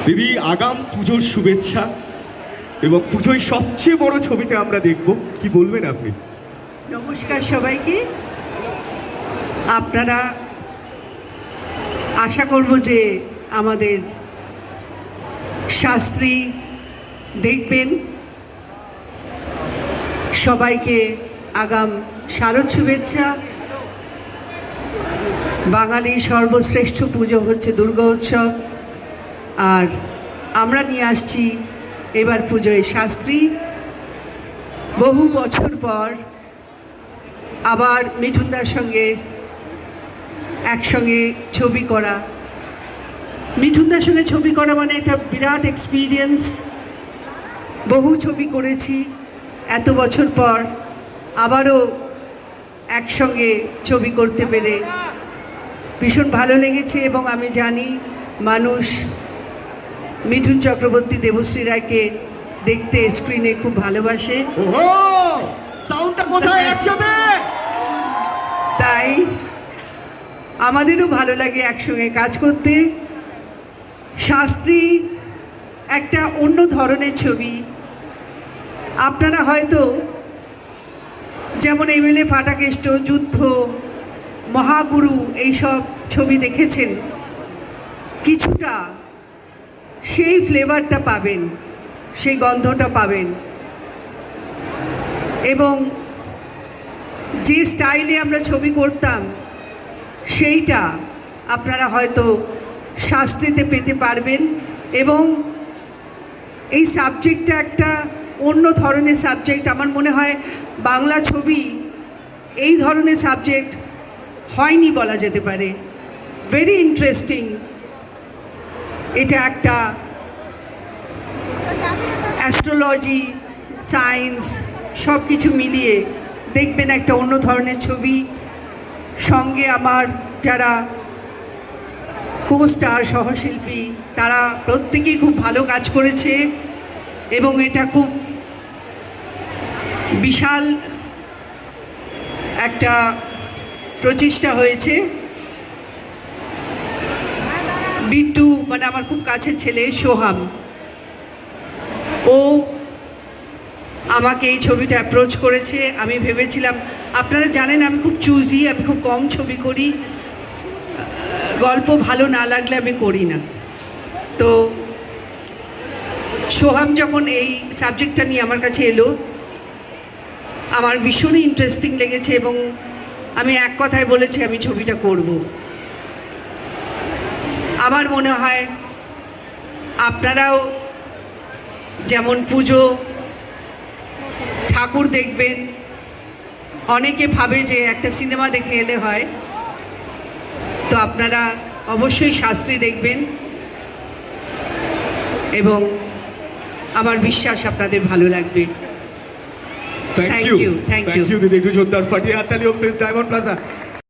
দিদি, আগাম পুজোর শুভেচ্ছা এবং পুজোয় সবচেয়ে বড় ছবিতে আমরা দেখব, কি বলবেন আপনি? নমস্কার সবাইকে। আপনারা আশা করব যে আমাদের শাস্ত্রী দেখবেন। সবাইকে আগাম শারদ শুভেচ্ছা। বাঙালির সর্বশ্রেষ্ঠ পুজো হচ্ছে দুর্গা উৎসব, আর আমরা নিয়ে আসছি এবার পুজোয় শাস্ত্রী। বহু বছর পর আবার মিঠুনদার সঙ্গে একসঙ্গে ছবি করা। মিঠুনদার সঙ্গে ছবি করা মানে একটা বিরাট এক্সপিরিয়েন্স। বহু ছবি করেছি, এত বছর পর আবারও একসঙ্গে ছবি করতে পেরে ভীষণ ভালো লেগেছে। এবং আমি জানি মানুষ মিঠুন চক্রবর্তী, দেবশ্রী রায়কে দেখতে স্ক্রিনে খুব ভালোবাসে। সাউন্ডটা কোথায় একসাথে? তাই আমাদেরও ভালো লাগে একসঙ্গে কাজ করতে। শাস্ত্রী একটা অন্য ধরনের ছবি। আপনারা হয়তো যেমন এমএলএ ফাটাকেষ্ট, যুদ্ধ, মহাগুরু এইসব ছবি দেখেছেন, কিছুটা সেই ফ্লেভারটা পাবেন, সেই গন্ধটা পাবেন। এবং যে স্টাইলে আমরা ছবি করতাম সেইটা আপনারা হয়তো শাস্ত্রীতে পেতে পারবেন। এবং এই সাবজেক্টটা একটা অন্য ধরনের সাবজেক্ট। আমার মনে হয় বাংলা ছবি এই ধরনের সাবজেক্ট হয়নি বলা যেতে পারে। Very interesting. এটা একটা অ্যাস্ট্রোলজি, সায়েন্স সব কিছু মিলিয়ে দেখবেন একটা অন্য ধরনের ছবি। সঙ্গে আমার যারা কো-স্টার, সহশিল্পী, তারা প্রত্যেকেই খুব ভালো কাজ করেছে এবং এটা খুব বিশাল একটা প্রচেষ্টা হয়েছে। বিট্টু মানে আমার খুব কাছের ছেলে সোহাম, ও আমাকে এই ছবিটা অ্যাপ্রোচ করেছে। আমি ভেবেছিলাম, আপনারা জানেন আমি খুব চুজি, আমি খুব কম ছবি করি, গল্প ভালো না লাগলে আমি করি না। তো সোহাম যখন এই সাবজেক্টটা নিয়ে আমার কাছে এলো, আমার ভীষণই ইন্টারেস্টিং লেগেছে এবং আমি এক কথায় বলেছি আমি ছবিটা করব। আমার মনে হয় আপনারাও যেমন পুজো, ঠাকুর দেখবেন, অনেকে ভাবে যে একটা সিনেমা দেখে এলে হয়, তো আপনারা অবশ্যই শাস্ত্রী দেখবেন এবং আমার বিশ্বাস আপনাদের ভালো লাগবে। থ্যাংক ইউ দিদি, একটু জোরদার ফাটিয়ে হাততালি হোক প্লিজ ডায়মন্ড প্লাজা।